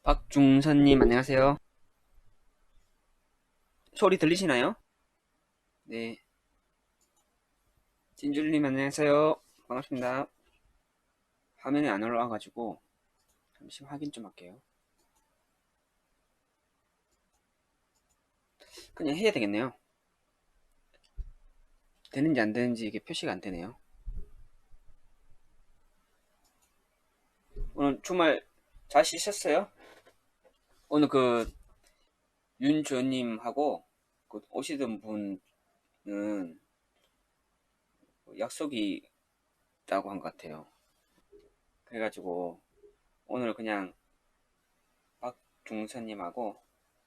박중선님 안녕하세요. 소리 들리시나요? 네. 진줄님 안녕하세요. 반갑습니다. 화면에 안 올라와가지고 잠시 확인 좀 할게요. 그냥 해야 되겠네요. 되는지 안 되는지 이게 표시가 안 되네요. 오늘 주말 잘 쉬셨어요? 오늘 그 윤주원님하고 그 오시던 분은 약속이 있다고 한 것 같아요. 그래가지고 오늘 그냥 박중선님하고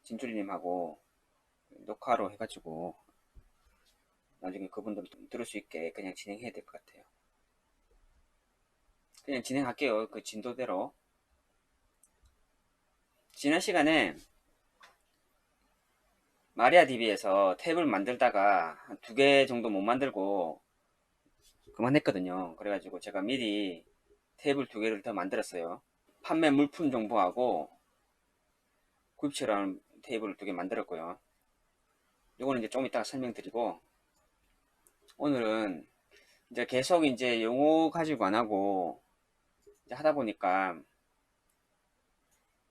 진줄님하고 녹화로 해가지고 나중에 그분들 들을 수 있게 그냥 진행해야 될 것 같아요. 그냥 진행할게요. 그 진도대로. 지난 시간에 마리아DB에서 탭을 만들다가 한 2개 정도 못 만들고 그만했거든요. 그래가지고 제가 미리 탭을 2개를 더 만들었어요. 판매 물품 정보하고 구입처라는 테이블을 2개 만들었고요. 요거는 이제 좀 이따가 설명드리고, 오늘은 이제 계속 이제 용어 가지고 안 하고 이제 하다 보니까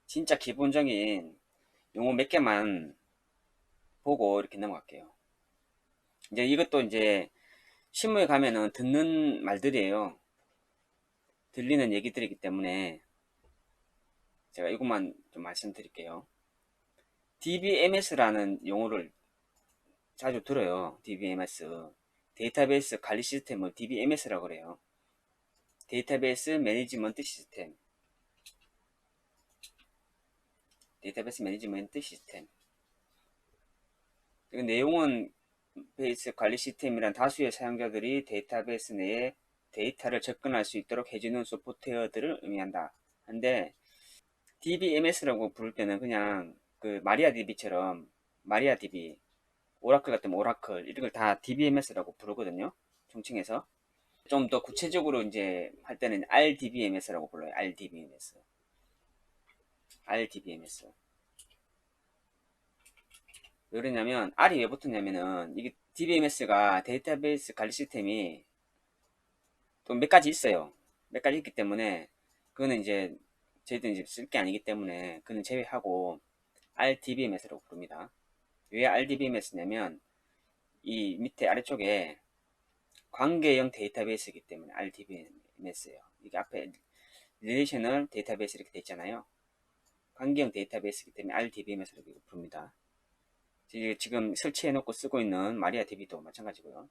진짜 기본적인 용어 몇 개만 보고 이렇게 넘어갈게요. 이제 이것도 이제 신문에 가면은 듣는 말들이에요. 들리는 얘기들이기 때문에 제가 이것만 좀 말씀드릴게요. DBMS라는 용어를 자주 들어요. DBMS. 데이터베이스 관리 시스템을 DBMS라고 그래요. 데이터베이스 매니지먼트 시스템. 데이터베이스 매니지먼트 시스템. 그 내용은 베이스 관리 시스템이란 다수의 사용자들이 데이터베이스 내에 데이터를 접근할 수 있도록 해주는 소프트웨어들을 의미한다. 근데 DBMS라고 부를 때는 그냥 그 마리아DB처럼 마리아DB, 오라클 같은 오라클 이런 걸 다 DBMS라고 부르거든요. 총칭해서. 좀 더 구체적으로 이제 할 때는 RDBMS라고 불러요. RDBMS. RDBMS. 왜 그러냐면 R이 왜 붙었냐면은 이게 DBMS가 데이터베이스 관리 시스템이 또 몇 가지 있어요. 몇 가지 있기 때문에 그거는 이제 저희들 이제 쓸 게 아니기 때문에 그는 제외하고 RDBMS라고 부릅니다. 왜 RDBMS냐면 이 밑에 아래쪽에 관계형 데이터베이스이기 때문에 RDBMS예요. 이게 앞에 릴레이셔널 데이터베이스 이렇게 돼 있잖아요. 관계형 데이터베이스이기 때문에 RDBMS라고 부릅니다. 지금 설치해 놓고 쓰고 있는 마리아DB도 마찬가지고요.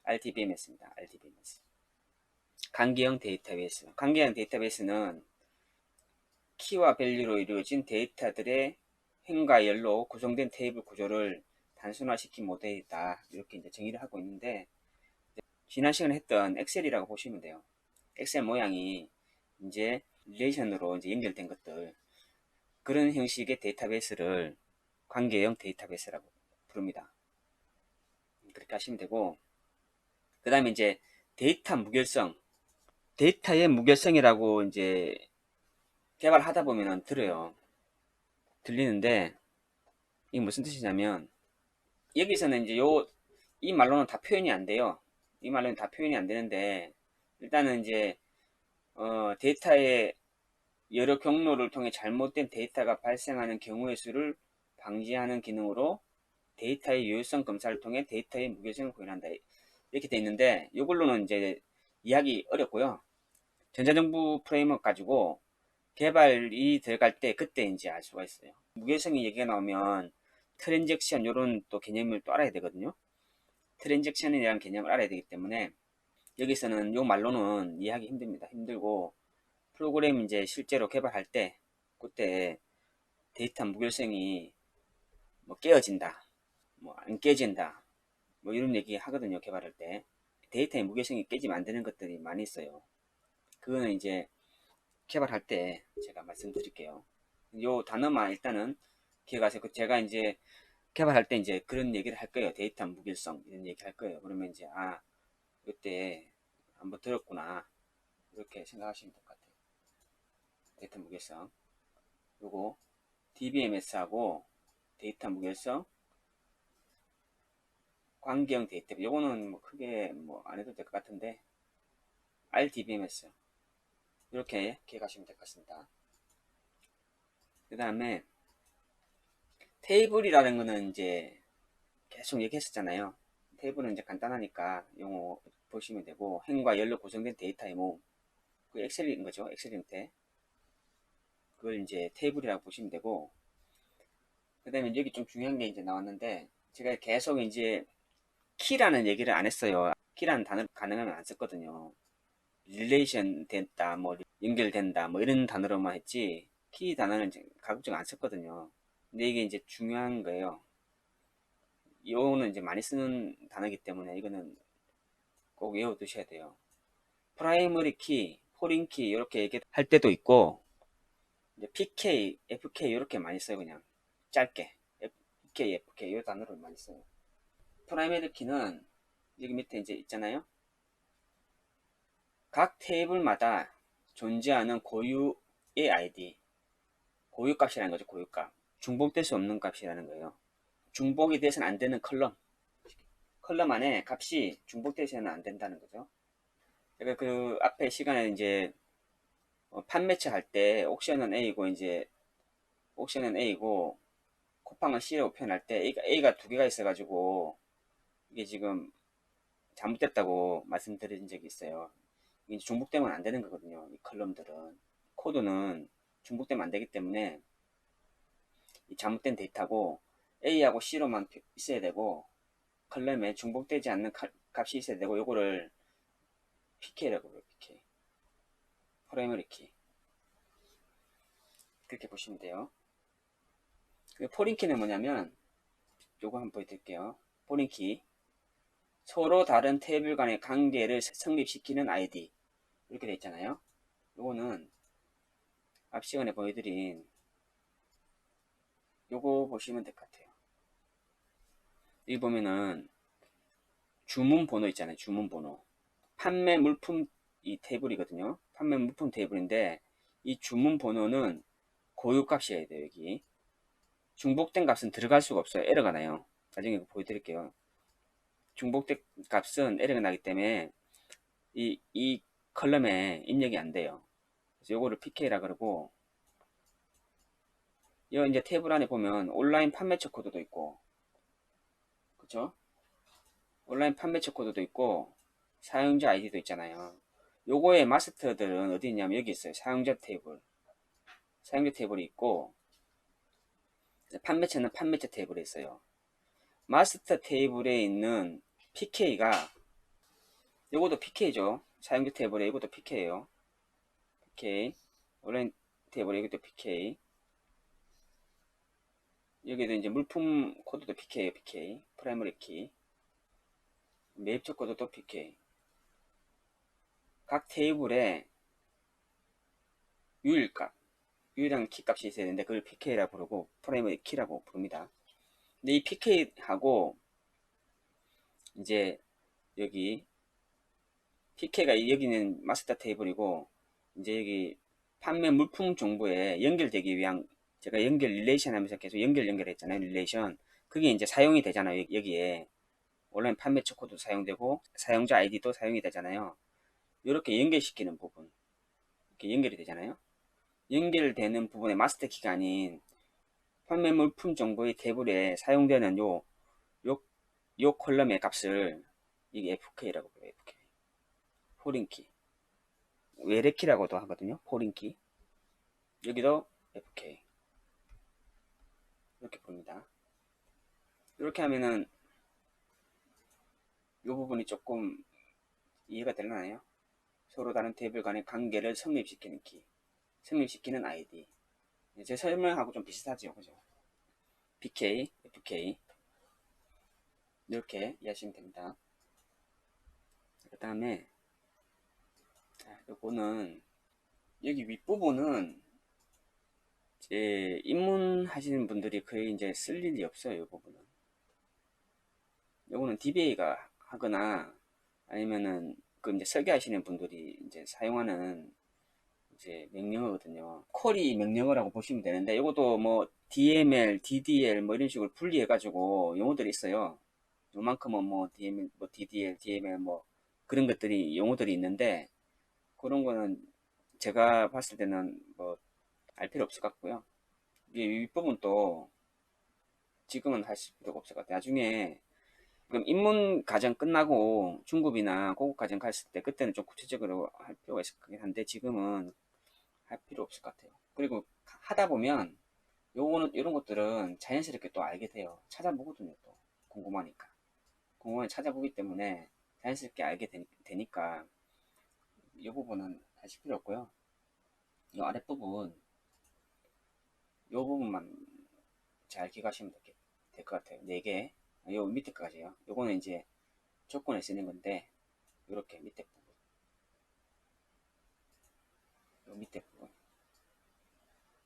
RDBMS입니다. RDBMS. 관계형 데이터베이스. 관계형 데이터베이스는 키와 밸류로 이루어진 데이터들의 행과 열로 구성된 테이블 구조를 단순화시킨 모델이다. 이렇게 이제 정의를 하고 있는데, 지난 시간에 했던 엑셀이라고 보시면 돼요. 엑셀 모양이 이제 릴레이션으로 이제 연결된 것들, 그런 형식의 데이터베이스를 관계형 데이터베이스라고 부릅니다. 그렇게 하시면 되고, 그 다음에 이제 데이터 무결성, 데이터의 무결성이라고 이제 개발하다 보면 들어요. 들리는데 이게 무슨 뜻이냐면, 여기서는 이제 이 말로는 다 표현이 안 돼요. 이 말로는 다 표현이 안 되는데, 일단은 이제 데이터의 여러 경로를 통해 잘못된 데이터가 발생하는 경우의 수를 방지하는 기능으로 데이터의 유효성 검사를 통해 데이터의 무결성을 구현한다. 이렇게 돼 있는데, 이걸로는 이제 이해하기 어렵고요. 전자정부 프레임워크 가지고 개발이 들어갈 때 그때 이제 알 수가 있어요. 무결성의 얘기가 나오면 트랜잭션 이런 또 개념을 또 알아야 되거든요. 트랜잭션이라는 개념을 알아야 되기 때문에 여기서는 요 말로는 이해하기 힘듭니다. 힘들고, 프로그램 이제 실제로 개발할 때 그때 데이터 무결성이 뭐 깨어진다, 뭐 안 깨진다, 뭐 이런 얘기 하거든요. 개발할 때 데이터의 무결성이 깨지면 안 되는 것들이 많이 있어요. 그거는 이제 개발할 때 제가 말씀드릴게요. 요 단어만 일단은 기억하세요. 제가 이제 개발할 때 이제 그런 얘기를 할 거예요. 데이터 무결성 이런 얘기 할 거예요. 그러면 이제 이때 한번 들었구나 이렇게 생각하시면 될 것 같아요. 데이터 무결성. 요거 DBMS하고 데이터 무결성, 관계형 데이터, 요거는 뭐 크게 뭐 안 해도 될 것 같은데 RDBMS 이렇게 기억하시면 될 것 같습니다. 그 다음에 테이블이라는 거는 이제 계속 얘기했었잖아요. 테이블은 이제 간단하니까 용어 보시면 되고, 행과 열로 구성된 데이터의 모음, 그 엑셀인 거죠. 엑셀 형태. 그걸 이제 테이블이라고 보시면 되고, 그 다음에 여기 좀 중요한 게 이제 나왔는데, 제가 계속 이제 키라는 얘기를 안 했어요. 키라는 단어를 가능하면 안 썼거든요. 릴레이션 됐다, 뭐 연결된다, 뭐 이런 단어로만 했지, 키 단어는 이제 가급적 안 썼거든요. 근데 이게 이제 중요한 거예요. 이거는 이제 많이 쓰는 단어이기 때문에 이거는 꼭 외워 두셔야 돼요. 프라이머리 키, 포린 키 이렇게 얘기할 때도 있고, 이제 PK, FK 이렇게 많이 써요. 그냥 짧게 PK, FK 이 단어를 많이 써요. 프라이머리 키는 여기 밑에 이제 있잖아요. 각 테이블마다 존재하는 고유의 아이디, 고유값이라는 거죠. 고유값. 중복될 수 없는 값이라는 거예요. 중복이 돼서는 안 되는 컬럼 안에 값이 중복돼서는 안 된다는 거죠. 제가 그 앞에 시간에 이제 판매처 할 때 옥션은 A고 이제 옥션은 A고 쿠팡은 C라고 표현할 때 A가 두 개가 있어가지고 이게 지금 잘못됐다고 말씀드린 적이 있어요. 이게 중복되면 안 되는 거거든요. 이 컬럼들은 코드는 중복되면 안 되기 때문에 이 잘못된 데이터고 A하고 C로만 있어야 되고 컬럼에 중복되지 않는 값이 있어야 되고 요거를 PK라고 해요. PK 프라이머리 키 그렇게 보시면 돼요. 그 포린키는 뭐냐면 요거 한번 보여드릴게요. 포린키 서로 다른 테이블 간의 관계를 성립시키는 아이디 이렇게 되어 있잖아요. 요거는 앞 시간에 보여드린 요거 보시면 될 것 같아요. 여기 보면은 주문 번호 있잖아요. 주문 번호 판매 물품 이 테이블이거든요. 판매 물품 테이블인데 이 주문 번호는 고유 값이어야 돼요. 여기 중복된 값은 들어갈 수가 없어요. 에러가 나요. 나중에 보여드릴게요. 중복된 값은 에러가 나기 때문에 이 컬럼에 입력이 안 돼요. 그래서 요거를 PK라 그러고, 이 이제 테이블 안에 보면 온라인 판매처 코드도 있고, 그쵸? 온라인 판매처 코드도 있고, 사용자 아이디도 있잖아요. 요거의 마스터들은 어디 있냐면 여기 있어요. 사용자 테이블. 사용자 테이블이 있고, 판매처는 판매처 테이블에 있어요. 마스터 테이블에 있는 PK가, 요것도 PK죠. 사용자 테이블에 이것도 PK예요. PK. 온라인 테이블에 이것도 PK. 여기도 이제 물품 코드도 PK예요. PK. 프라이머리 키. 매입처 코드도 PK. 각 테이블에 유일값, 유일한 키값이 있어야 되는데 그걸 PK라고 부르고 프라이머리 키라고 부릅니다. 근데 이 PK하고 이제 여기 PK가 여기는 마스터 테이블이고 이제 여기 판매 물품 정보에 연결되기 위한 제가 연결 릴레이션 하면서 계속 연결했잖아요. 릴레이션. 그게 이제 사용이 되잖아요. 여기에 온라인 판매처 코드도 사용되고 사용자 아이디도 사용이 되잖아요. 이렇게 연결시키는 부분 이렇게 연결이 되잖아요. 연결되는 부분의 마스터 키가 아닌 판매 물품 정보의 테이블에 사용되는 요 콜럼의 값을 이게 FK라고 불러요. FK. 포린키. 외래키라고도 하거든요. 포린키. 여기도 FK. 이렇게 봅니다. 이렇게 하면은 이 부분이 조금 이해가 되나요? 서로 다른 테이블 간의 관계를 성립시키는 키. 성립시키는 아이디. 제 설명하고 좀 비슷하죠. 그죠? PK, FK. 이렇게 이해하시면 됩니다. 그 다음에 요거는 여기 윗부분은 이제 입문하시는 분들이 거의 이제 쓸 일이 없어요. 이 부분은. 요거는 DBA가 하거나 아니면은 그 이제 설계하시는 분들이 이제 사용하는 이제 명령어거든요. 콜이 명령어라고 보시면 되는데 이것도 뭐 DML, DDL 뭐 이런 식으로 분리해가지고 용어들이 있어요. 요만큼은 뭐 DML, 뭐 DDL, DML 뭐 그런 것들이 용어들이 있는데 그런 거는 제가 봤을 때는 뭐 알 필요 없을 것 같고요. 이게 윗부분 또 지금은 하실 필요가 없을 것 같아요. 나중에 그럼 입문 과정 끝나고 중급이나 고급 과정 갔을 때 그때는 좀 구체적으로 할 필요가 있을 것 한데 지금은 할 필요 없을 것 같아요. 그리고 하다 보면 요거는 이런 것들은 자연스럽게 또 알게 돼요. 찾아보거든요. 또 궁금하니까 궁금하니 찾아보기 때문에 자연스럽게 알게 되니까 이 부분은 하실 필요 없고요. 이 아랫부분 이 부분만 잘 기억하시면 될 것 같아요. 4개. 요 밑에까지요. 요거는 이제 조건에 쓰는 건데 이렇게 밑에 부분, 요 밑에 부분,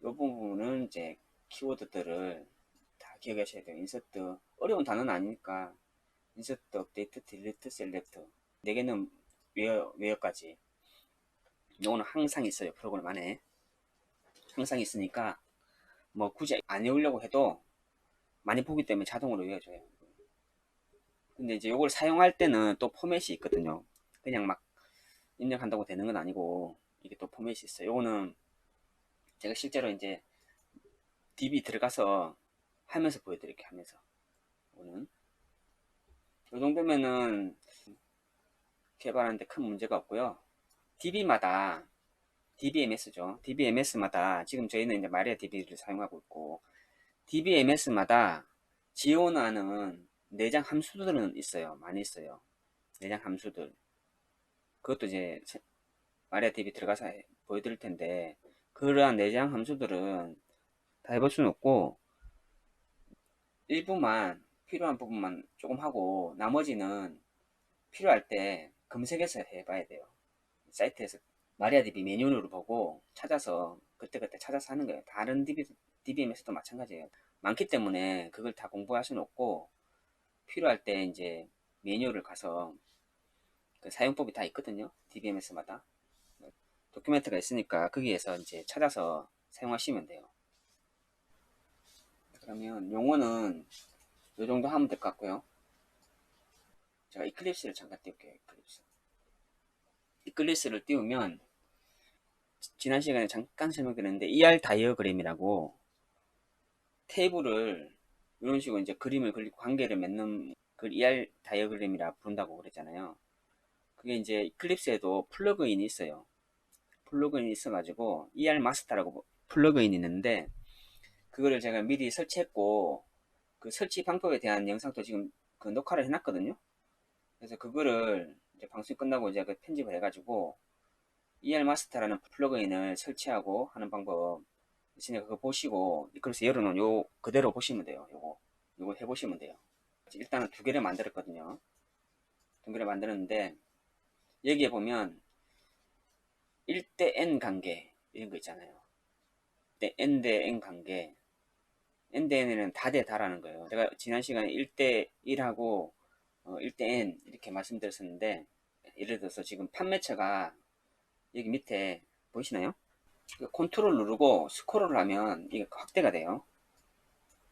요 부분은 이제 키워드들을 다 기억하셔야 돼요. 인서트 어려운 단어는 아니니까 인서트, 업데이트, 딜리트, 셀렉트 4개는 외어까지 요거는 항상 있어요. 프로그램 안에 항상 있으니까 뭐 굳이 안 외우려고 해도 많이 보기 때문에 자동으로 외워져요. 근데 이제 요걸 사용할 때는 또 포맷이 있거든요. 그냥 막 입력한다고 되는 건 아니고 이게 또 포맷이 있어요. 요거는 제가 실제로 이제 DB 들어가서 하면서 보여드릴게요. 하면서 요거는 요 정도면은 개발하는데 큰 문제가 없고요. DB마다 DBMS죠. DBMS마다 지금 저희는 이제 마리아 DB를 사용하고 있고 DBMS마다 지원하는 내장 함수들은 있어요. 많이 있어요. 내장 함수들. 그것도 이제 마리아 DB 들어가서 보여드릴 텐데 그러한 내장 함수들은 다 해볼 수는 없고 일부만 필요한 부분만 조금 하고 나머지는 필요할 때 검색해서 해봐야 돼요. 사이트에서 마리아DB 메뉴를 보고 찾아서 그때그때 찾아서 하는 거예요. 다른 DBM에서도 마찬가지예요. 많기 때문에 그걸 다 공부할 수는 없고 필요할 때 이제 메뉴를 가서 그 사용법이 다 있거든요. DBMS마다 도큐멘트가 있으니까 거기에서 이제 찾아서 사용하시면 돼요. 그러면 용어는 이 정도 하면 될 것 같고요. 제가 이클립스를 잠깐 띄울게요. 이클립스를 띄우면 지난 시간에 잠깐 설명드렸는데 ER 다이어그램이라고 테이블을 이런 식으로 이제 그림을 그리고 관계를 맺는 그 ER 다이어그램이라 부른다고 그랬잖아요. 그게 이제 이클립스에도 플러그인이 있어요. 플러그인이 있어가지고 ER 마스터라고 플러그인이 있는데 그거를 제가 미리 설치했고 그 설치 방법에 대한 영상도 지금 그 녹화를 해놨거든요. 그래서 그거를 이제 방송이 끝나고 이제 그 편집을 해가지고 ER 마스터라는 플러그인을 설치하고 하는 방법 있으니까 그거 보시고 그래서 열어놓은 요 그대로 보시면 돼요. 요거 해보시면 돼요. 일단은 2개를 만들었거든요. 2개를 만들었는데 여기에 보면 1대 n 관계 이런 거 있잖아요. n 대 n 관계 n 대 n에는 다 대 다라는 거예요. 제가 지난 시간에 1대 1하고 1대 n 이렇게 말씀드렸었는데 예를 들어서 지금 판매처가 여기 밑에 보이시나요? 컨트롤 누르고 스크롤을 하면 이게 확대가 돼요.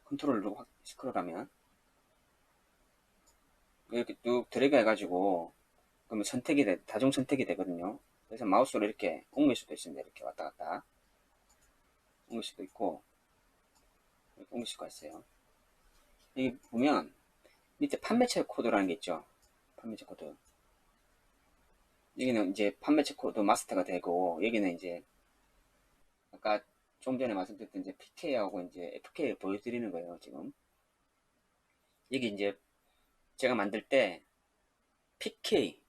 컨트롤 누르고 스크롤하면 이렇게 쭉 드래그 해가지고 그러면 다중 선택이 되거든요. 그래서 마우스로 이렇게 옮길 수도 있습니다. 이렇게 왔다 갔다 옮길 수도 있고 이렇게 옮길 수가 있어요. 여기 보면 밑에 판매처 코드라는 게 있죠. 판매처 코드. 여기는 이제 판매처 코드 마스터가 되고 여기는 이제 아까 좀 전에 말씀드렸던 이제 PK하고 이제 FK를 보여드리는 거예요. 지금 여기 이제 제가 만들 때 PK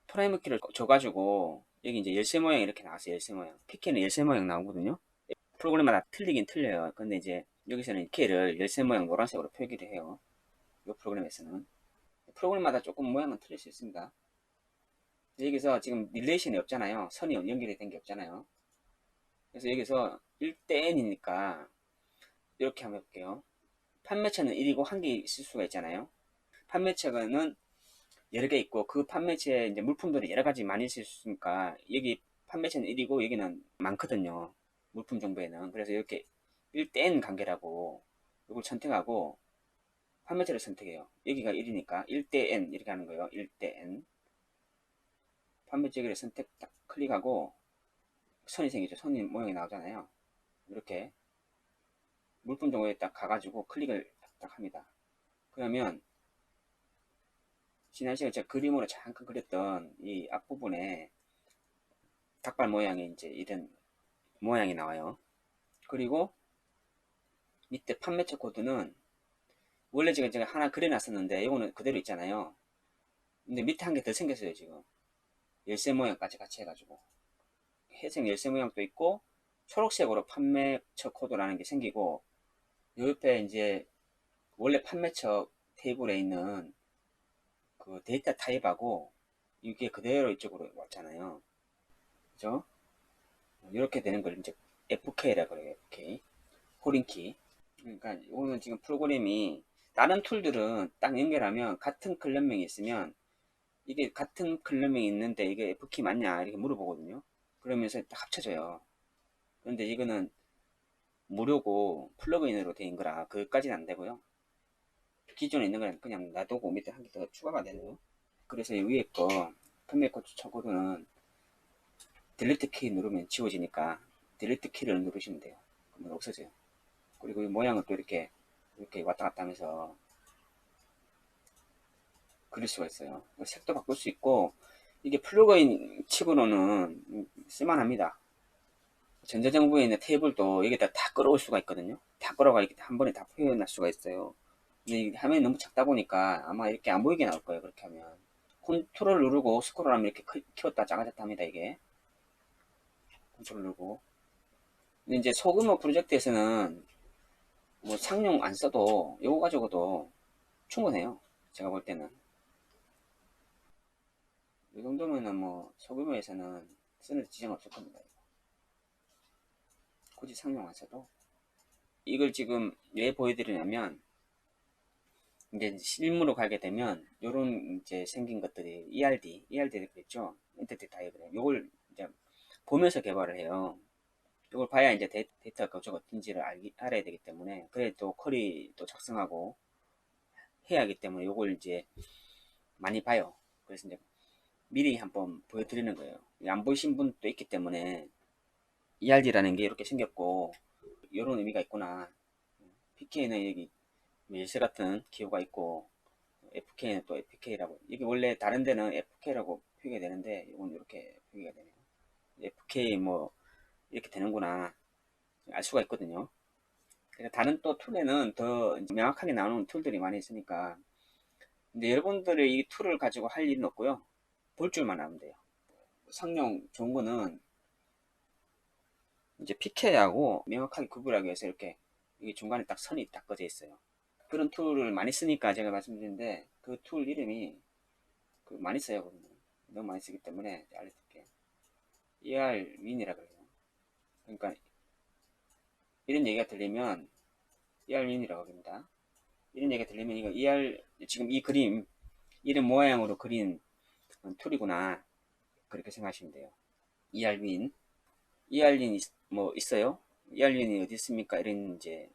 프라이머 키를 줘가지고 여기 이제 열쇠 모양 이렇게 나왔어요. 열쇠 모양. PK는 열쇠 모양 나오거든요. 프로그램마다 틀리긴 틀려요. 근데 이제 여기서는 K를 열쇠 모양 노란색으로 표기를 해요. 이 프로그램에서는 프로그램마다 조금 모양은 틀릴 수 있습니다. 여기서 지금 릴레이션이 없잖아요. 선이 연결이 된 게 없잖아요. 그래서 여기서 1대 n이니까 이렇게 한번 해볼게요. 판매처는 1이고 한 개 있을 수가 있잖아요. 판매처는 여러 개 있고 그 판매처에 이제 물품들이 여러 가지 많이 있을 수 있으니까 여기 판매처는 1이고 여기는 많거든요. 물품 정보에는. 그래서 이렇게 1대 N 관계라고 이걸 선택하고 판매처를 선택해요. 여기가 1이니까 1대 N 이렇게 하는 거예요. 1대 N. 판매처를 선택 딱 클릭하고 선이 생기죠. 선이 모양이 나오잖아요. 이렇게 물품 정보에 딱 가가지고 클릭을 딱 합니다. 그러면 지난 시간에 제가 그림으로 잠깐 그렸던 이 앞부분에 닭발 모양의 이제 이런 모양이 나와요. 그리고 밑에 판매처 코드는 원래 제가 하나 그려놨었는데 이거는 그대로 있잖아요. 근데 밑에 한 개 더 생겼어요. 지금 열쇠 모양까지 같이 해가지고 회색 열쇠 모양도 있고 초록색으로 판매처 코드라는 게 생기고 요 옆에 이제 원래 판매처 테이블에 있는 그 데이터 타입하고 이게 그대로 이쪽으로 왔잖아요. 그죠? 이렇게 되는 걸 이제 FK라 그래요. FK 포린키. 그러니까 오늘 지금 프로그램이 다른 툴들은 딱 연결하면 같은 클럽명이 있으면 이게 같은 클럽명이 있는데 이게 F키 맞냐 이렇게 물어보거든요. 그러면서 딱 합쳐져요. 그런데 이거는 무료고 플러그인으로 된 거라 그것까지는 안 되고요. 기존에 있는 거는 그냥 놔두고 밑에 한 개 더 추가가 되네요. 그래서 이 위에 거 판매코 추천코드는 딜리트 키 누르면 지워지니까 딜리트 키를 누르시면 돼요. 그러면 없어져요. 그리고 이 모양을 또 이렇게 왔다 갔다 하면서 그릴 수가 있어요. 색도 바꿀 수 있고 이게 플러그인 치고는 쓸만합니다. 전자정보에 있는 테이블도 여기다 다 끌어올 수가 있거든요. 다 끌어가 이렇게 한 번에 다 표현할 수가 있어요. 근데 화면이 너무 작다 보니까 아마 이렇게 안 보이게 나올 거예요. 그렇게 하면 컨트롤 누르고 스크롤하면 이렇게 키웠다 작아졌다 합니다. 이게 컨트롤 누르고. 근데 이제 소규모 프로젝트에서는 뭐 상용 안 써도 이거 가지고도 충분해요. 제가 볼 때는 이 정도면은 뭐 소규모에서는 쓰는 지장 없을 겁니다. 굳이 상용 안 써도. 이걸 지금 왜 보여드리냐면 이제 실무로 가게 되면 요런 이제 생긴 것들이 ERD 그랬죠. 인터넷 다이어그램. 요걸 이제 보면서 개발을 해요. 이걸 봐야 이제 데이터가 어떤지를 알아야 되기 때문에 그래 또 쿼리 또 작성하고 해야 하기 때문에 요걸 이제 많이 봐요. 그래서 이제 미리 한번 보여드리는 거예요. 안 보이신 분도 있기 때문에 ERD라는 게 이렇게 생겼고 이런 의미가 있구나. PK는 여기 열쇠 같은 기호가 있고 FK는 또 FK라고 이게 원래 다른 데는 FK라고 표기가 되는데 이건 이렇게 표기가 되네요. FK 뭐 이렇게 되는구나 알 수가 있거든요. 그래서 다른 또 툴에는 더 명확하게 나오는 툴들이 많이 있으니까 근데 여러분들이 이 툴을 가지고 할 일은 없고요. 볼 줄만 하면 돼요. 상용 좋은 거는 이제 PK하고 명확하게 구분하기 위해서 이렇게 이게 중간에 딱 선이 딱 꺼져 있어요. 그런 툴을 많이 쓰니까 제가 말씀드리는데 그 툴 이름이 많이 써요. 그러면. 너무 많이 쓰기 때문에 알려드릴게요. ERWin이라 그래요. 그러니까 이런 얘기가 들리면 ERWin이라고 합니다. 이런 얘기가 들리면 이거 지금 이 그림 이런 모양으로 그린 툴이구나 그렇게 생각하시면 돼요. ERWin ERWin 뭐 있어요? ERWin이 어디 있습니까? 이런 이제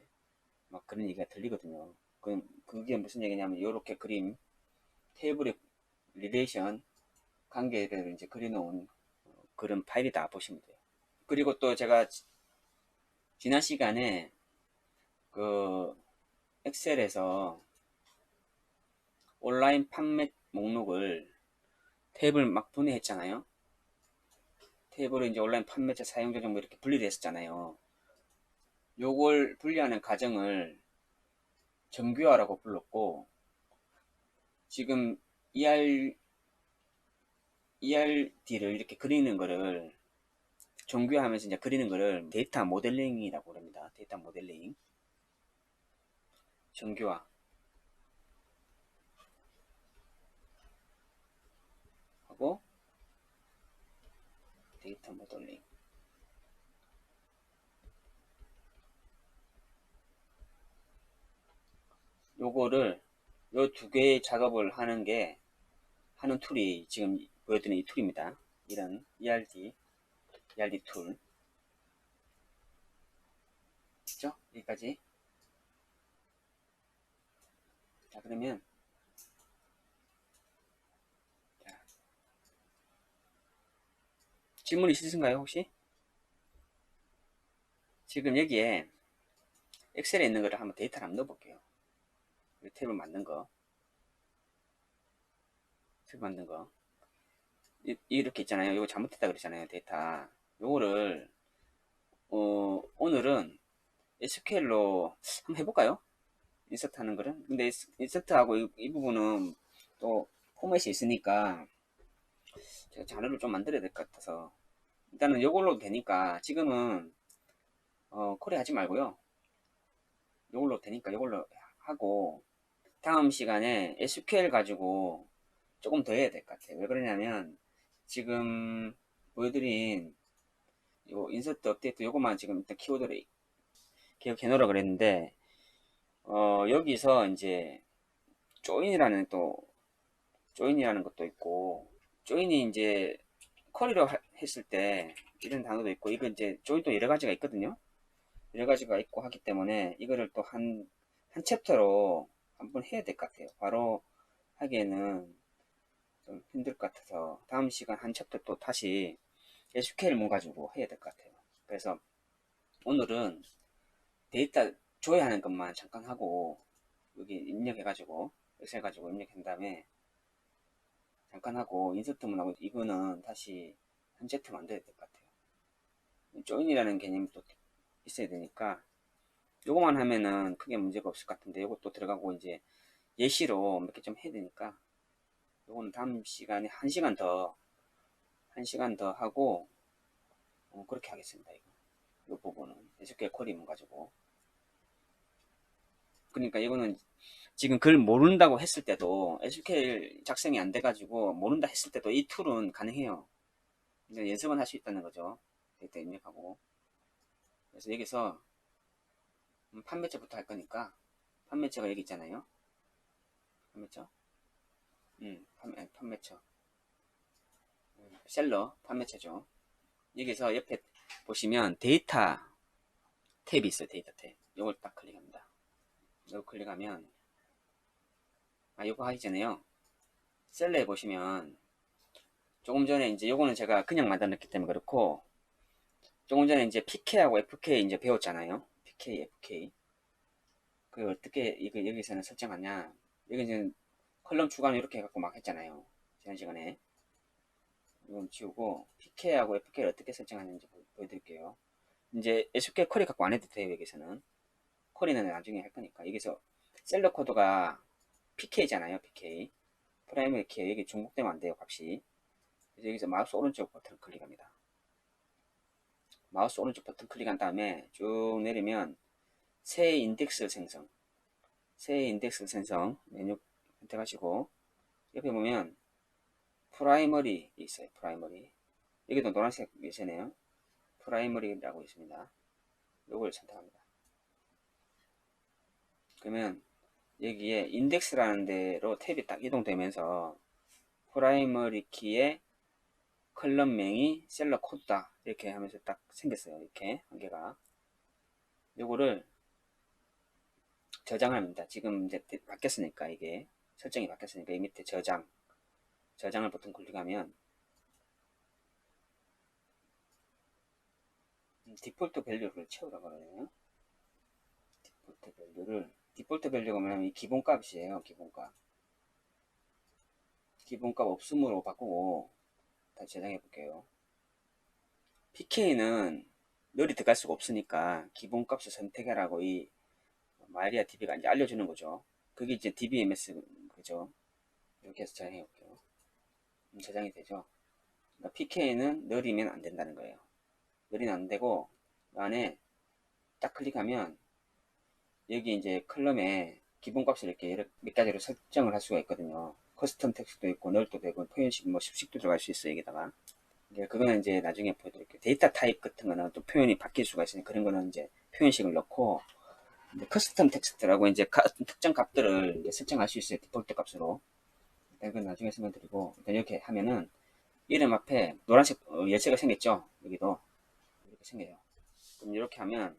막 그런 얘기가 들리거든요. 그게 무슨 얘기냐면 이렇게 그림 테이블의 릴레이션 관계를 이제 그려놓은 그런 파일이다 보시면 돼요. 그리고 또 제가 지난 시간에 그 엑셀에서 온라인 판매 목록을 탭을 막 분해했잖아요. 탭으로 이제 온라인 판매자 사용자 정보 이렇게 분리를 했었잖아요. 요걸 분리하는 과정을 정규화라고 불렀고 지금 ERD를 이렇게 그리는 거를 정규화하면서 이제 그리는 거를 데이터 모델링이라고 합니다. 데이터 모델링 정규화 하고 데이터 모델링 요거를 요 두 개의 작업을 하는 툴이 지금 보여드리는 이 툴입니다. 이런 ERD PRD 툴. 됐죠? 여기까지. 자, 그러면, 자, 질문 있으신가요, 혹시? 지금 여기에 엑셀에 있는 거를 한번 데이터를 한번 넣어볼게요. 탭을 만든 거. 탭 만든 거. 이렇게 있잖아요. 이거 잘못했다 그랬잖아요. 데이터. 요거를, 오늘은 SQL로 한번 해볼까요? 인서트 하는 거를. 근데 인서트하고 이 부분은 또 포맷이 있으니까 제가 자료를 좀 만들어야 될 것 같아서 일단은 요걸로 되니까 지금은 쿼리 하지 말고요. 요걸로 되니까 요걸로 하고 다음 시간에 SQL 가지고 조금 더 해야 될 것 같아요. 왜 그러냐면 지금 보여드린 요 인서트 업데이트 요것만 지금 일단 키워드를 기억해 놓으라 그랬는데 여기서 이제 조인이라는 또 조인이라는 것도 있고 조인이 이제 쿼리로 했을 때 이런 단어도 있고 이거 이제 조인도 여러 가지가 있거든요. 여러 가지가 있고 하기 때문에 이거를 또 한 챕터로 한번 해야 될 것 같아요. 바로 하기에는 좀 힘들 것 같아서 다음 시간 한 챕터 또 다시 SQL 가지고 해야 될 것 같아요. 그래서 오늘은 데이터 조회하는 것만 잠깐 하고 여기 입력해가지고 엑셀 가지고 입력한 다음에 잠깐 하고 인서트만 하고 이거는 다시 한 챕터 만들어야 될 것 같아요. 조인이라는 개념이 또 있어야 되니까 요거만 하면은 크게 문제가 없을 것 같은데 요것도 들어가고 이제 예시로 몇 개 좀 해야 되니까 요거는 다음 시간에 한 시간 더 하고 그렇게 하겠습니다. 이 부분은 SQL 쿼리문 가지고 그러니까 이거는 지금 글 모른다고 했을 때도 SQL 작성이 안 돼가지고 모른다 했을 때도 이 툴은 가능해요. 연습은 할 수 있다는 거죠. 데이터 입력하고 그래서 여기서 판매처부터 할 거니까 판매처가 여기 있잖아요. 판매처 판매처 셀러 판매처죠. 여기서 옆에 보시면 데이터 탭이 있어요. 데이터 탭 이걸 딱 클릭합니다. 이거 클릭하면 이거 하기 전에요. 셀러에 보시면 조금 전에 이제 요거는 제가 그냥 만들었기 때문에 그렇고 조금 전에 이제 PK하고 FK 이제 배웠잖아요. PK, FK. 그 어떻게 이거 여기서는 설정하냐? 여기 이제 컬럼 추가는 이렇게 해갖고 막 했잖아요. 지난 시간에. 이건 지우고 PK하고 FK를 어떻게 설정하는지 보여드릴게요. 이제 SQL 쿼리 갖고 안 해도 돼요. 여기서는 쿼리는 나중에 할 거니까 여기서 셀러 코드가 PK잖아요. PK 프라이머리 키 여기 중복되면 안 돼요. 값이. 그래서 여기서 마우스 오른쪽 버튼을 클릭합니다. 마우스 오른쪽 버튼 클릭한 다음에 쭉 내리면 새 인덱스 생성 메뉴 선택하시고 옆에 보면 프라이머리 있어요. 프라이머리 여기도 노란색 밑에네요. 프라이머리라고 있습니다. 요걸 선택합니다. 그러면 여기에 인덱스라는 데로 탭이 딱 이동되면서 프라이머리 키의 컬럼명이 셀러 코드다 이렇게 하면서 딱 생겼어요. 이렇게 한 개가 요거를 저장을 합니다. 지금 이제 바뀌었으니까 이게 설정이 바뀌었으니까 이 밑에 저장을 버튼 클릭하면 디폴트 밸류를 채우라고 그러네요. 디폴트 밸류가 뭐냐면 이 기본값이에요. 기본값 없음으로 바꾸고 다시 저장해 볼게요. PK는 널이 들어갈 수가 없으니까 기본값을 선택해라고 이 마리아DB가 이제 알려주는 거죠. 그게 이제 DBMS 그죠. 이렇게 해서 저장해 볼게요. 저장이 되죠. 그러니까 PK는 널이면 안 된다는 거예요. 널이는 안 되고 그 안에 딱 클릭하면 여기 이제 컬럼에 기본값을 이렇게 몇 가지로 설정을 할 수가 있거든요. 커스텀 텍스트도 있고 널도 되고 표현식 뭐 수식도 들어갈 수 있어요. 여기다가 그거는 이제 나중에 보여드릴게요. 데이터 타입 같은 거는 또 표현이 바뀔 수가 있으니 그런 거는 이제 표현식을 넣고 커스텀 텍스트라고 이제 특정 값들을 이제 설정할 수 있어요. 디폴트 값으로. 일단 이건 나중에 설명드리고 일단 이렇게 하면은 이름 앞에 노란색 열쇠가 생겼죠. 여기도 이렇게 생겨요. 그럼 이렇게 하면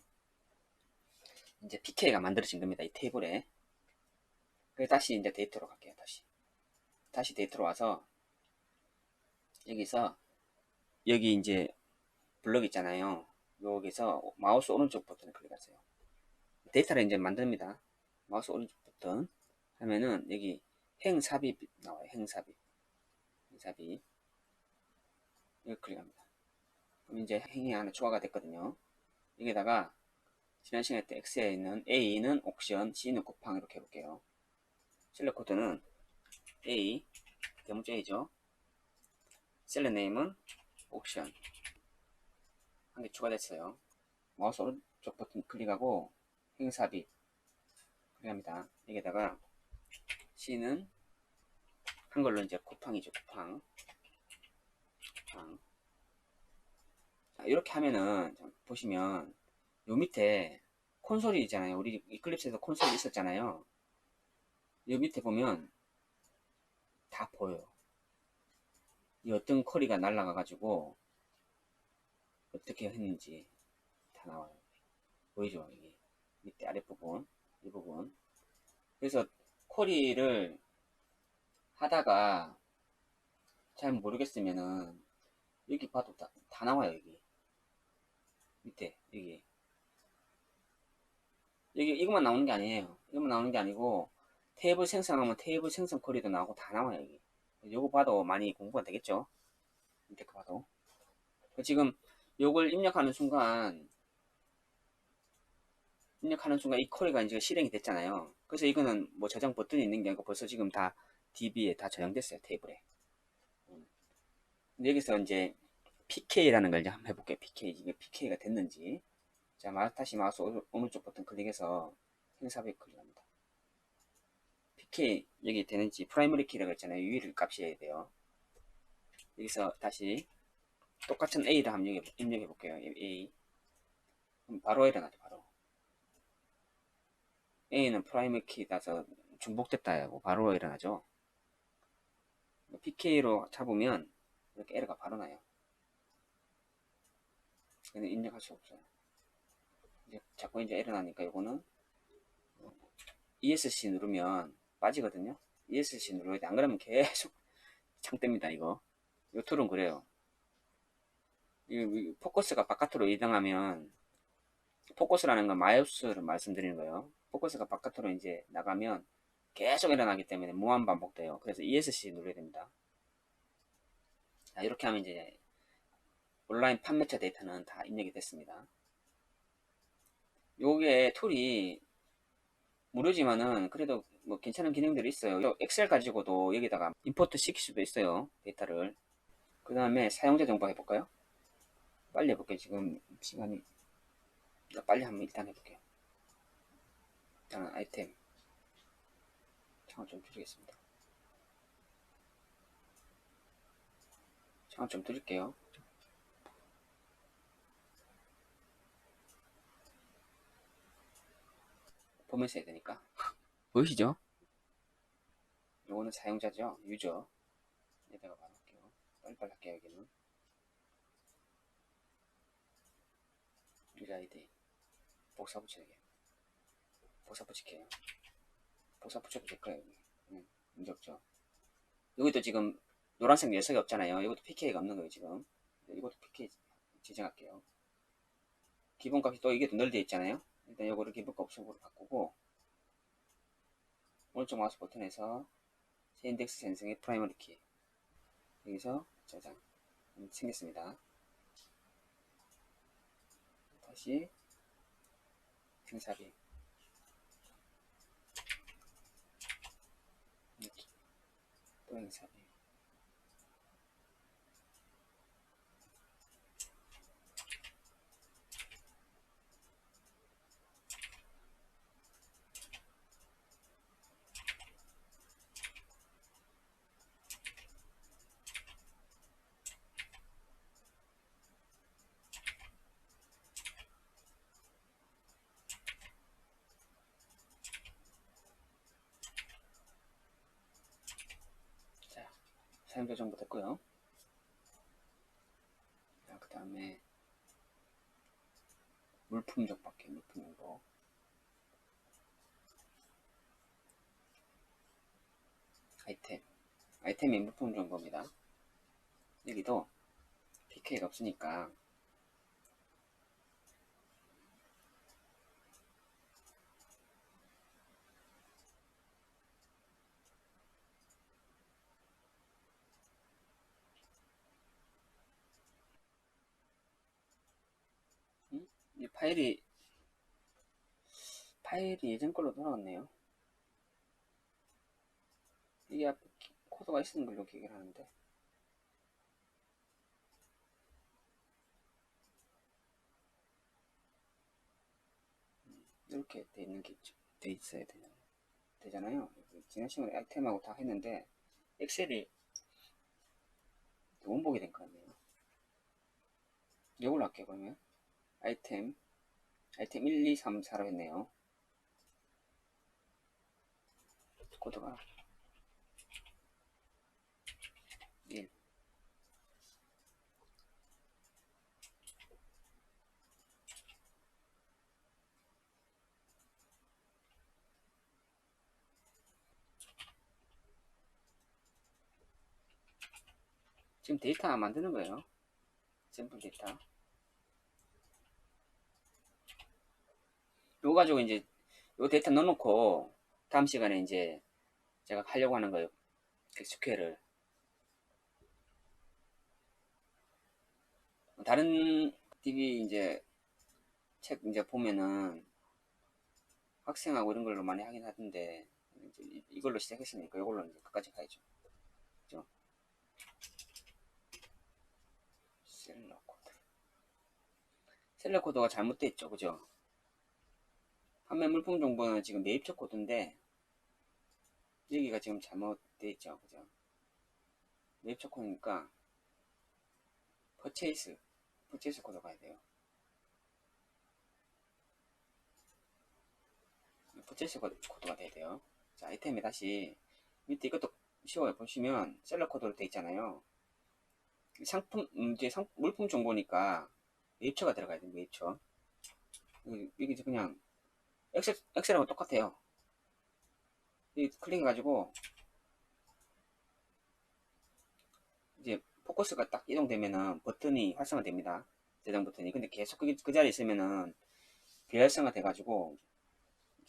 이제 PK가 만들어진 겁니다. 이 테이블에. 그래서 다시 이제 데이터로 갈게요. 다시 데이터로 와서 여기서 여기 이제 블럭 있잖아요. 여기서 마우스 오른쪽 버튼을 클릭하세요. 데이터를 이제 만듭니다. 마우스 오른쪽 버튼 하면은 여기 행삽입 나와요. 행삽입 이거 클릭합니다. 그럼 이제 행이 하나 추가가 됐거든요. 여기다가 지난 시간에 때 X에 있는 A는 옥션, C는 쿠팡 이렇게 해볼게요. 셀러 코드는 A, 대문자 A죠. 셀러 네임은 옥션 한 개 추가됐어요. 마우스 오른쪽 버튼 클릭하고 행삽입 클릭합니다. 여기다가 C는 한글로 이제 쿠팡이죠. 쿠팡. 자, 이렇게 하면은 보시면 요 밑에 콘솔이 있잖아요. 우리 이클립스에서 콘솔이 있었잖아요. 요 밑에 보면 다 보여요. 이 어떤 쿼리가 날라가 가지고 어떻게 했는지 다 나와요. 보이죠? 여기 밑에 아랫부분 이 부분. 그래서 쿼리를 하다가 잘 모르겠으면은 여기 봐도 다 나와요. 여기 밑에 여기 이것만 나오는 게 아니에요. 이것만 나오는 게 아니고 테이블 생성하면 테이블 생성 쿼리도 나오고 다 나와요. 여기 요거 봐도 많이 공부가 되겠죠. 밑에 거 봐도 지금 요걸 입력하는 순간 이 쿼리가 이제 실행이 됐잖아요. 그래서 이거는 뭐 저장 버튼이 있는 게 아니고 벌써 지금 다 DB에 다 저장됐어요. 테이블에. 근데 여기서 이제 PK라는 걸 이제 한번 해볼게요. PK 이게 PK가 됐는지. 자, 다시 마우스 오른쪽 버튼 클릭해서 행삽입 클릭합니다. PK 여기 되는지 프라이머리 키라고 했잖아요. 위를 값이어야 돼요. 여기서 다시 똑같은 A를 한번 입력해 볼게요. A. 그럼 바로 일어나죠. 바로. A는 프라이머리 키라서 중복됐다 하고 바로 일어나죠. PK로 잡으면 이렇게 에러가 바로 나요. 근데 입력할 수 없어요. 이제 자꾸 이제 에러 나니까 이거는 ESC 누르면 빠지거든요. ESC 누르야 돼. 안 그러면 계속 창뜹니다. 이거. 요 툴은 그래요. 이 포커스가 바깥으로 이동하면 포커스라는 건 마우스를 말씀드리는 거예요. 포커스가 바깥으로 이제 나가면 계속 일어나기 때문에 무한 반복돼요. 그래서 ESC 눌러야 됩니다. 자, 이렇게 하면 이제 온라인 판매처 데이터는 다 입력이 됐습니다. 요게 툴이 무료지만은 그래도 뭐 괜찮은 기능들이 있어요. 엑셀 가지고도 여기다가 임포트 시킬 수도 있어요. 데이터를. 그 다음에 사용자 정보 해볼까요? 빨리 해볼게요. 지금 시간이 빨리 한번 일단 해볼게요. 일단 아이템 창을 좀 줄이겠습니다. 창을 좀 줄일게요. 보면서 해야 되니까. 보이시죠? 요거는 사용자죠. 유저. 여기다가 바로 할게요. 빨리빨리 할게요. 여기는 유저 아이디 복사 붙이기. 복사 붙일게요. 복사 붙여도 될까요? 문제 없죠. 여기도 지금 노란색 녀석이 없잖아요. 이것도 PK가 없는 거예요. 지금 이것도 PK 지정할게요. 기본값이 또 이게 더 널려 있잖아요. 일단 요거를 기본값 옵션으로 바꾸고 오른쪽 마우스 버튼에서 새 인덱스 생성의 프라이머리 키 여기서 저장 생겼습니다. 다시 행삽입 이렇게 또 행삽입 자 사용자 정보 됐고요. 물품 정보밖에 물품 정보. 아이템이 물품 정보입니다. 여기도 PK가 없으니까 이 파일이 예전 걸로 돌아왔네요. 이게 앞에 코드가 있는 걸로 기억을 하는데 이렇게 돼 있는 게 돼 있어야 되잖아요. 지난 시간에 아이템하고 다 했는데 엑셀이 원복이 된 거 같네요. 이걸로 할게요. 그러면 아이템 1, 2, 3, 4로 했네요. 코드가 1. 지금 데이터 만드는 거예요. 샘플 데이터. 요거 가지고 이제 요 데이터 넣어놓고 다음 시간에 이제 제가 하려고 하는 거예요. SQL을. 다른 DB 이제 책 이제 보면은 학생하고 이런 걸로 많이 하긴 하던데 이걸로 시작했으니까 이걸로 이제 끝까지 가야죠. 그죠? 셀러 코드. 셀러 코드가 잘못되어 있죠. 그죠? 판매 물품 정보는 지금 매입처 코드인데 여기가 지금 잘못되어 있죠. 그죠? 매입처 코드니까 퍼체이스 코드 가야 돼요. 퍼체이스 코드가 돼야 돼요. 자, 아이템에 다시 밑에 이것도 쉬워요. 보시면 셀러 코드로 되어 있잖아요. 상품 이제 물품 정보니까 매입처가 들어가야 돼요. 매입처. 여기 그냥 엑셀하고 똑같아요. 이 클릭해가지고 이제 포커스가 딱 이동되면은 버튼이 활성화됩니다. 저장 버튼이. 근데 계속 그 자리에 있으면은 비활성화 돼가지고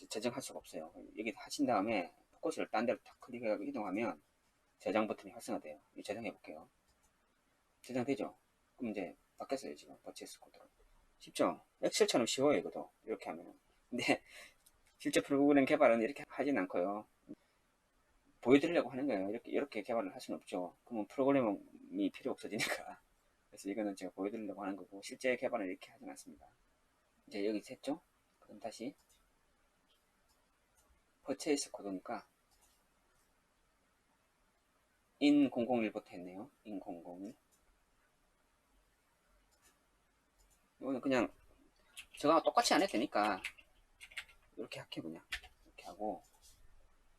저장할 수가 없어요. 여기 하신 다음에 포커스를 딴 데로 탁 클릭해서 이동하면 저장 버튼이 활성화돼요. 저장해 볼게요. 저장되죠? 그럼 이제 바뀌었어요. 지금 버체스 코드로. 쉽죠? 엑셀처럼 쉬워요. 이것도 이렇게 하면은. 근데 실제 프로그램 개발은 이렇게 하진 않고요. 보여드리려고 하는 거예요. 이렇게 개발을 할 수는 없죠. 그러면 프로그램이 필요 없어지니까. 그래서 이거는 제가 보여드리려고 하는 거고, 실제 개발은 이렇게 하진 않습니다. 이제 여기 했죠? 그럼 다시, 퍼체이스 코드니까, in 001부터 했네요. in 001. 이거는 그냥, 저거랑 똑같이 안 해도 되니까, 이렇게 할게요, 그냥. 이렇게 하고,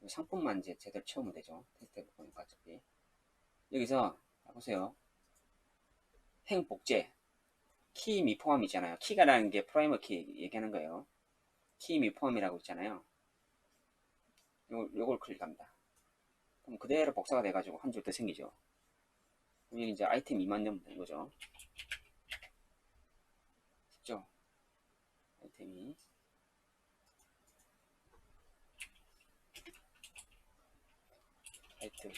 상품만 이제 제대로 채우면 되죠. 테스트 해보니까 어차피. 여기서, 보세요. 행복제. 키 미포함 있잖아요. 키가라는 게 프라이머 키 얘기하는 거예요. 키 미포함이라고 있잖아요. 요걸 클릭합니다. 그럼 그대로 복사가 돼가지고 한 줄 더 생기죠. 여기 이제 아이템 2만 넣으면 되는 거죠. 쉽죠? 아이템이. 아이템.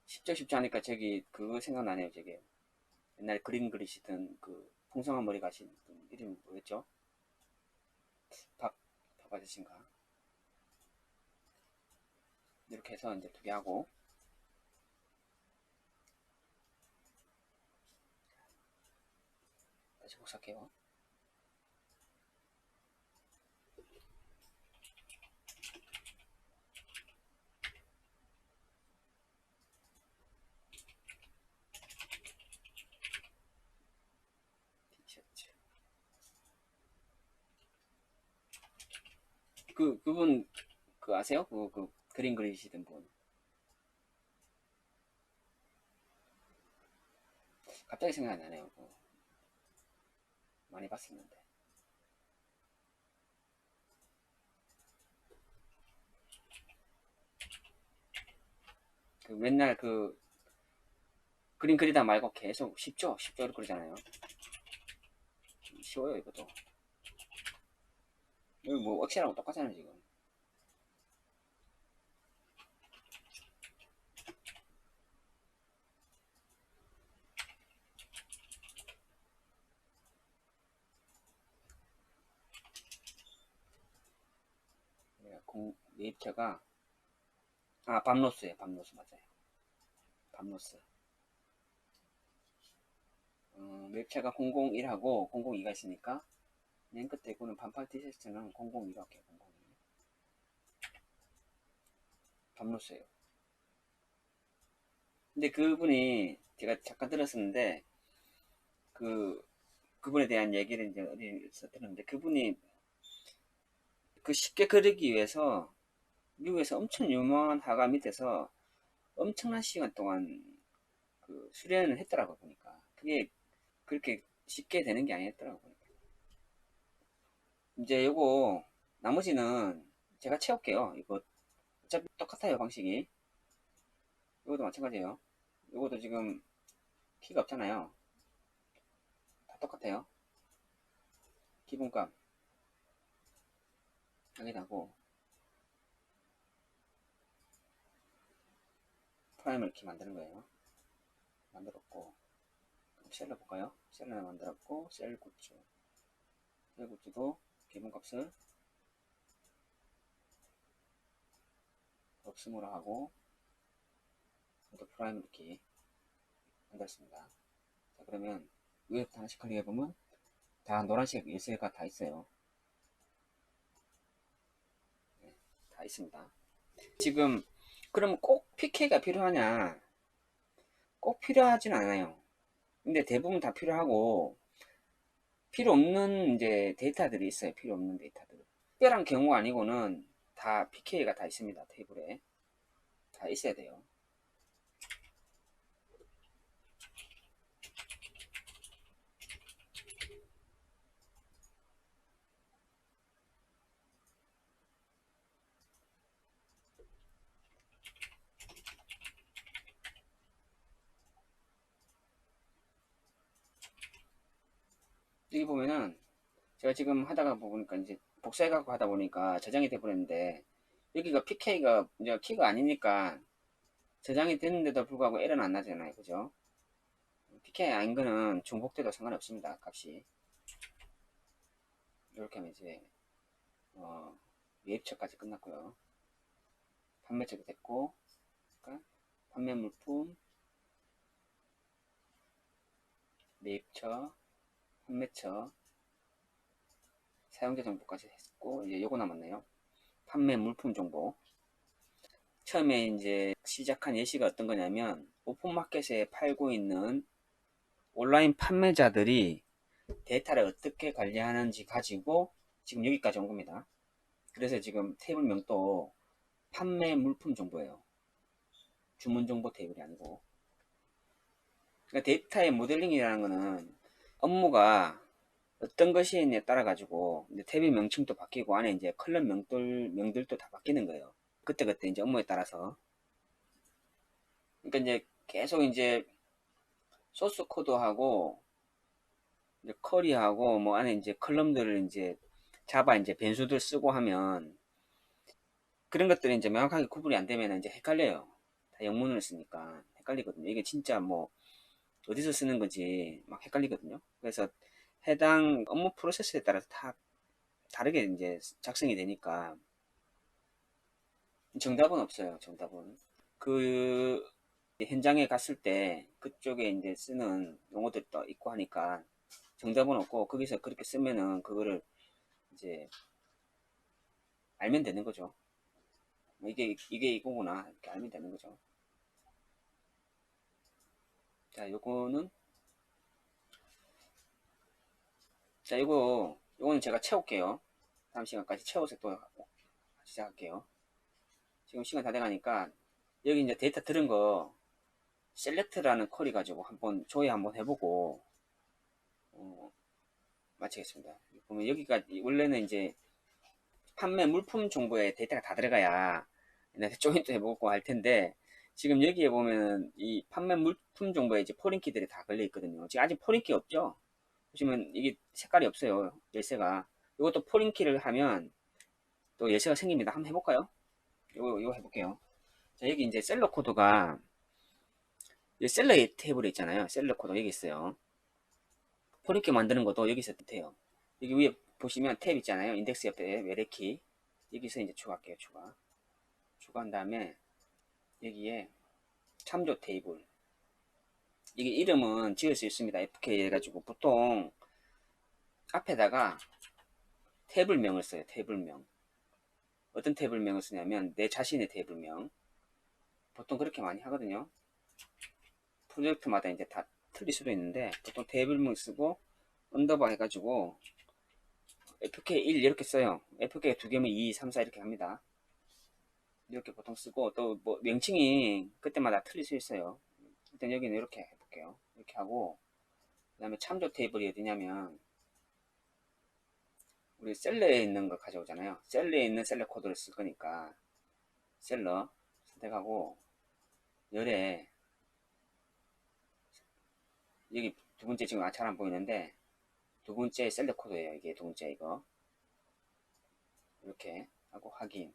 쉽지 않으니까 저기 그거 생각나네요. 저기 옛날에 그림 그리시던 그 풍성한 머리 가신 분 이름이 뭐였죠? 밥 아저씨인가? 이렇게 해서 이제 2개 하고 다시 복사할게요. 티셔츠. 그분 그 아세요? 그 그림 그리시던 분. 갑자기 생각이 나네요. 많이 봤었는데. 그 맨날 그 그림 그리다 말고 계속 10조 10조 이렇게 그러잖아요. 쉬워요 이것도. 이거 뭐 억시라고 똑같잖아요 지금. 매입처가 밤로스예요. 밤로스 맞아요. 밤로스. 매입처가 001하고 002가 있으니까 맨 끝에 있고는 반팔 티셔츠는 002로 할게요. 002. 밤로스예요. 근데 그분이 제가 잠깐 들었었는데 그분에 대한 얘기를 이제 어디서 들었는데 그분이 그 쉽게 그리기 위해서 미국에서 엄청 유명한 화가 밑에서 엄청난 시간 동안 그 수련을 했더라고 보니까 그게 그렇게 쉽게 되는 게 아니었더라고 보니까. 이제 요거 나머지는 제가 채울게요. 이거 어차피 똑같아요 방식이. 이것도 마찬가지예요. 이것도 지금 키가 없잖아요. 다 똑같아요. 기본값 확인하고 프라임을 키 만드는 거예요. 만들었고 셀러 볼까요? 셀러 만들었고 셀 굿즈 셀 굿즈도 기본값을 없음으로 하고 또 프라임을 키 만들었습니다. 자 그러면 위에부터 하나씩 클릭해보면 다 노란색 열쇠가 다 있어요. 네, 다 있습니다. 지금 그럼 꼭 PK가 필요하냐? 꼭 필요하진 않아요. 근데 대부분 다 필요하고 필요 없는 이제 데이터들이 있어요. 필요 없는 데이터들. 특별한 경우 아니고는 다 PK가 다 있습니다. 테이블에 다 있어야 돼요. 여기 보면은 제가 지금 하다가 보니까 이제 복사해갖고 하다 보니까 저장이 돼버렸는데 여기가 PK가 이제 키가 아니니까 저장이 됐는데도 불구하고 에러는 안 나잖아요. 그죠? PK 아닌 거는 중복돼도 상관없습니다. 값이. 이렇게 하면 이제 매입처까지 끝났고요. 판매처도 됐고, 그러니까 판매 물품, 매입처, 판매처, 사용자 정보까지 했고 이제 요거 남았네요. 판매 물품 정보. 처음에 이제 시작한 예시가 어떤 거냐면 오픈마켓에 팔고 있는 온라인 판매자들이 데이터를 어떻게 관리하는지 가지고 지금 여기까지 온 겁니다. 그래서 지금 테이블명도 판매 물품 정보예요. 주문 정보 테이블이 아니고. 그러니까 데이터의 모델링이라는 거는 업무가 어떤 것이냐에 따라 가지고 이제 탭의 명칭도 바뀌고 안에 이제 컬럼 명들도 다 바뀌는 거예요. 그때그때 이제 업무에 따라서. 그러니까 이제 계속 이제 소스 코드하고 이제 커리하고 뭐 안에 이제 컬럼들을 이제 자바 이제 변수들 쓰고 하면 그런 것들이 이제 명확하게 구분이 안 되면 이제 헷갈려요. 다 영문을 쓰니까 헷갈리거든요. 이게 진짜 뭐 어디서 쓰는 건지 막 헷갈리거든요. 그래서 해당 업무 프로세스에 따라서 다 다르게 이제 작성이 되니까 정답은 없어요. 정답은 그 현장에 갔을 때 그쪽에 이제 쓰는 용어들도 있고 하니까 정답은 없고 거기서 그렇게 쓰면은 그거를 이제 알면 되는 거죠. 이게 이거구나 이렇게 알면 되는 거죠. 자 요거는 자 요거는 제가 채울게요. 다음 시간까지 채워서 또 시작할게요. 지금 시간 다 돼가니까 여기 이제 데이터 들은 거 셀렉트라는 쿼리 가지고 한번 조회 한번 해보고 어, 마치겠습니다. 보면 여기가 원래는 이제 판매 물품 정보에 데이터가 다 들어가야 내가 조인도 해보고 할 텐데, 지금 여기에 보면 이 판매 물품 정보에 이제 포린키들이 다 걸려 있거든요. 지금 아직 포린키 없죠? 보시면 이게 색깔이 없어요. 열쇠가. 이것도 포린키를 하면 또 열쇠가 생깁니다. 한번 해볼까요? 이거 해볼게요. 자, 여기 이제 셀러 코드가, 셀러 테이블에 있잖아요. 셀러 코드 여기 있어요. 포린키 만드는 것도 여기서 돼요. 여기 위에 보시면 탭 있잖아요. 인덱스 옆에 외래키. 여기서 이제 추가할게요. 추가한 다음에 여기에 참조 테이블. 이게 이름은 지을 수 있습니다. FK 해가지고 보통 앞에다가 테이블명을 써요. 테이블명. 어떤 테이블명을 쓰냐면 내 자신의 테이블명. 보통 그렇게 많이 하거든요. 프로젝트마다 이제 다 틀릴 수도 있는데 보통 테이블명 쓰고 언더바 해가지고 FK1 이렇게 써요. FK 두 개면 2, 3, 4 이렇게 합니다. 이렇게 보통 쓰고, 또 뭐 명칭이 그때마다 틀릴 수 있어요. 일단 여기는 이렇게 해볼게요. 이렇게 하고, 그 다음에 참조 테이블이 어디냐면 우리 셀러에 있는 거 가져오잖아요. 셀러에 있는 셀러 코드를 쓸 거니까 셀러 선택하고 열에 여기 두 번째 지금 잘 안 보이는데 두 번째 셀러 코드예요. 이게 두 번째 이거 이렇게 하고 확인.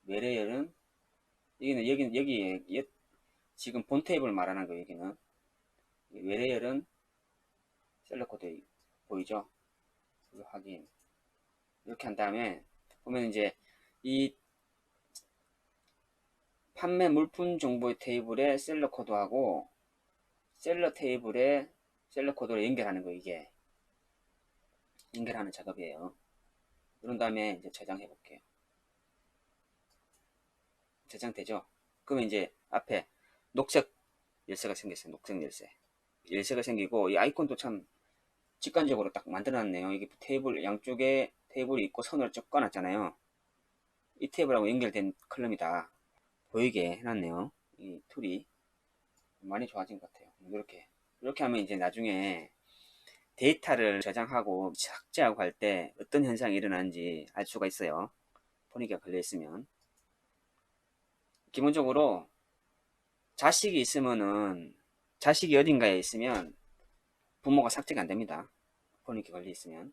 외래열은 여기에 지금 본 테이블 말하는 거. 여기는 외래열은 셀러 코드 보이죠? 이거 확인. 이렇게 한 다음에 보면 이제 이 판매 물품 정보의 테이블에 셀러 코드하고 셀러 테이블에 셀러 코드를 연결하는 거. 이게 연결하는 작업이에요. 그런 다음에 이제 저장해 볼게요. 저장되죠? 그러면 이제 앞에 녹색 열쇠가 생겼어요. 녹색 열쇠가 생기고 이 아이콘도 참 직관적으로 딱 만들어놨네요. 이게 테이블 양쪽에 테이블이 있고 선을 쭉 꺼놨잖아요. 이 테이블하고 연결된 컬럼이다 보이게 해놨네요. 이 툴이 많이 좋아진 것 같아요. 이렇게 하면 이제 나중에 데이터를 저장하고 삭제하고 할 때 어떤 현상이 일어나는지 알 수가 있어요. 포니기가 걸려 있으면. 기본적으로 자식이 있으면은, 자식이 어딘가에 있으면 부모가 삭제가 안 됩니다. 포니기 걸려 있으면.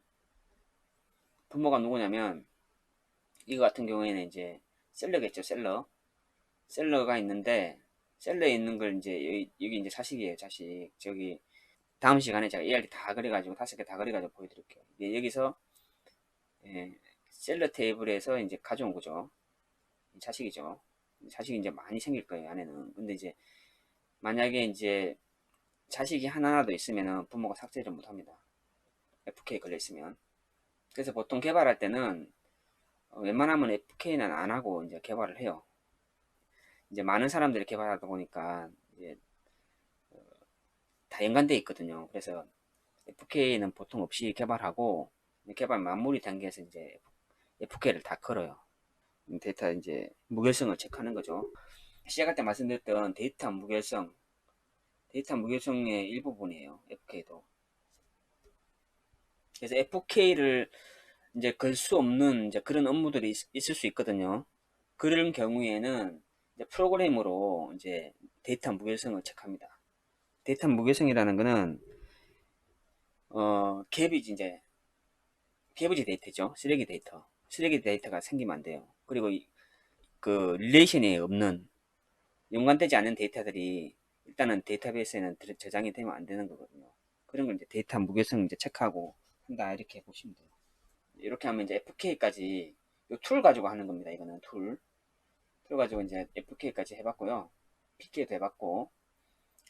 부모가 누구냐면 이거 같은 경우에는 이제 셀러겠죠. 셀러가 있는데 셀러에 있는 걸 이제 여기 이제 자식이에요. 자식. 저기 다음 시간에 제가 ARD 다 그려가지고 5개 다 그려가지고 보여드릴게요. 여기서 셀러 테이블에서 이제 가져온 거죠. 자식이죠. 자식이 이제 많이 생길 거예요. 안에는. 근데 이제 만약에 이제 자식이 하나라도 있으면은 부모가 삭제를 못합니다. FK 걸려 있으면. 그래서 보통 개발할 때는 웬만하면 FK는 안 하고 이제 개발을 해요. 이제 많은 사람들이 개발하다 보니까 이제 다 연관돼 있거든요. 그래서 FK는 보통 없이 개발하고 개발 마무리 단계에서 이제 FK를 다 걸어요. 데이터 이제 무결성을 체크하는 거죠. 시작할 때 말씀드렸던 데이터 무결성의 일부분이에요. FK도. 그래서 FK를 이제 걸 수 없는 이제 그런 업무들이 있을 수 있거든요. 그런 경우에는 이제 프로그램으로 이제 데이터 무결성을 체크합니다. 데이터 무결성이라는 거는 개부지 데이터죠. 쓰레기 데이터가 생기면 안 돼요. 그리고 그 릴레이션이 없는 연관되지 않은 데이터들이 일단은 데이터베이스에는 저장이 되면 안 되는 거거든요. 그런 걸 이제 데이터 무결성 이제 체크하고 한다 이렇게 보시면 돼요. 이렇게 하면 이제 FK까지 이 툴 가지고 하는 겁니다. 이거는 툴 가지고 이제 FK까지 해봤고요. PK도 해봤고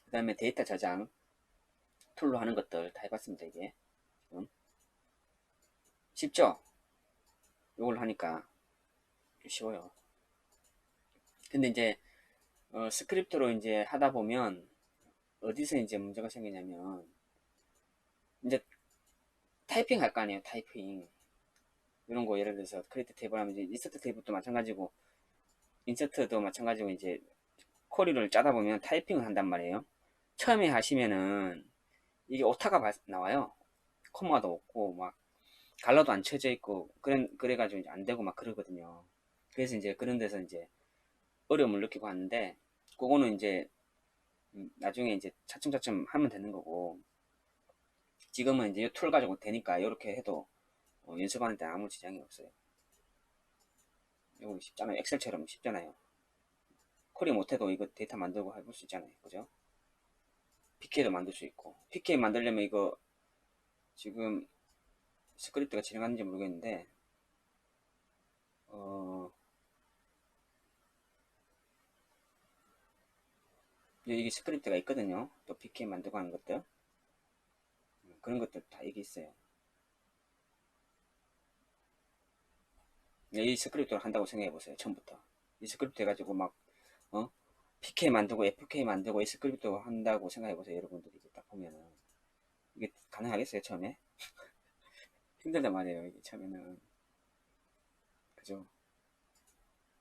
그 다음에 데이터 저장 툴로 하는 것들 다 해봤습니다. 이게 쉽죠? 이걸 하니까 쉬워요. 근데 이제 스크립트로 이제 하다 보면 어디서 이제 문제가 생기냐면 이제 타이핑 할 거 아니에요. 타이핑 이런 거 예를 들어서 크리에이트 테이블 하면 이제 인서트 테이블도 마찬가지고 인서트도 마찬가지고 이제 쿼리를 짜다 보면 타이핑을 한단 말이에요. 처음에 하시면은 이게 오타가 나와요. 코마도 없고 막 갈라도 안 쳐져 있고 그래가지고 이제 안 되고 막 그러거든요. 그래서 이제 그런 데서 이제 어려움을 느끼고 하는데, 그거는 이제 나중에 이제 차츰차츰 하면 되는 거고, 지금은 이제 이 툴 가지고 되니까 이렇게 해도 연습하는 데 아무 지장이 없어요. 이거 쉽잖아요. 엑셀처럼 쉽잖아요. 쿼리 못해도 이거 데이터 만들고 해볼 수 있잖아요. 그죠? PK도 만들 수 있고, PK 만들려면 이거 지금 스크립트가 진행하는지 모르겠는데, 어, 이게 스크립트가 있거든요. 또 PK 만들고 하는 것들. 그런 것들 다 이게 있어요. 이 스크립트를 한다고 생각해 보세요. 처음부터. 이 스크립트 해가지고 막, 어? PK 만들고 FK 만들고 이 스크립트 한다고 생각해 보세요. 여러분들이 딱 보면은. 이게 가능하겠어요, 처음에? 힘들단 말이에요, 이게 처음에는. 그죠?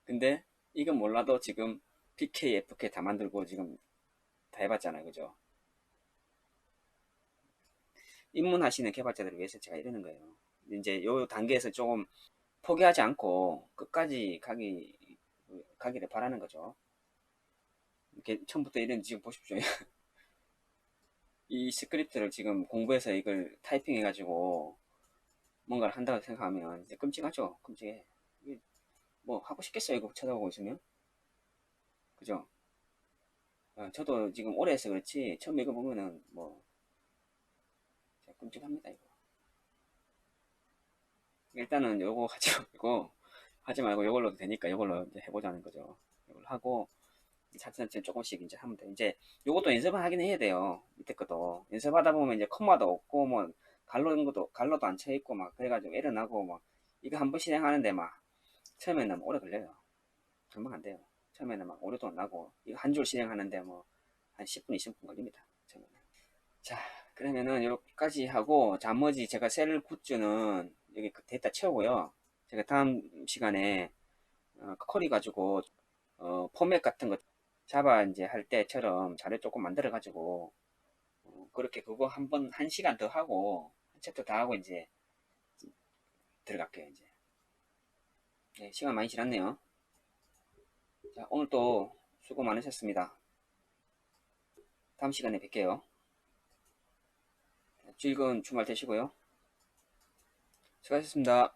근데 이건 몰라도 지금 PK, FK 다 만들고 지금 다 해봤잖아요. 그죠? 입문하시는 개발자들을 위해서 제가 이러는 거예요. 이제 요 단계에서 조금 포기하지 않고 끝까지 가기를 바라는 거죠. 이렇게 처음부터 이런 지금 보십시오. 이 스크립트를 지금 공부해서 이걸 타이핑 해가지고 뭔가를 한다고 생각하면 이제 끔찍하죠. 끔찍해. 뭐 하고 싶겠어요. 이거 쳐다보고 있으면. 그죠? 저도 지금 오래 해서 그렇지 처음 이거 보면은 뭐 끔찍합니다. 이거. 일단은 요거 하지 말고 요걸로 되니까 요걸로 이제 해보자는 거죠. 이걸 하고 차츰차츰 조금씩 이제 하면 돼. 이제 요것도 연습을 하긴 해야 돼요. 밑에 것도 연습하다 보면 이제 콤마도 없고 뭐 갈로도 안 쳐 있고 막 그래가지고 에러 나고 막 이거 한번 실행하는데 막 처음에는 오래 걸려요. 금방 안 돼요. 처음에는 막 오래도 안 나고 이거 한 줄 실행하는데 뭐 한 10분 20분 걸립니다. 처음에는. 자, 그러면은 여기까지 하고 나머지 제가 셀 굿즈는 여기 그 데이터 채우고요. 제가 다음 시간에 쿼리 가지고 포맷 같은 거 자바 이제 할 때처럼 자료 조금 만들어 가지고 그렇게 그거 한 시간 더 하고 한 챕터 다 하고 이제 들어갈게요. 이제. 네, 시간 많이 지났네요. 자, 오늘 또 수고 많으셨습니다. 다음 시간에 뵐게요. 즐거운 주말 되시고요. 수고하셨습니다.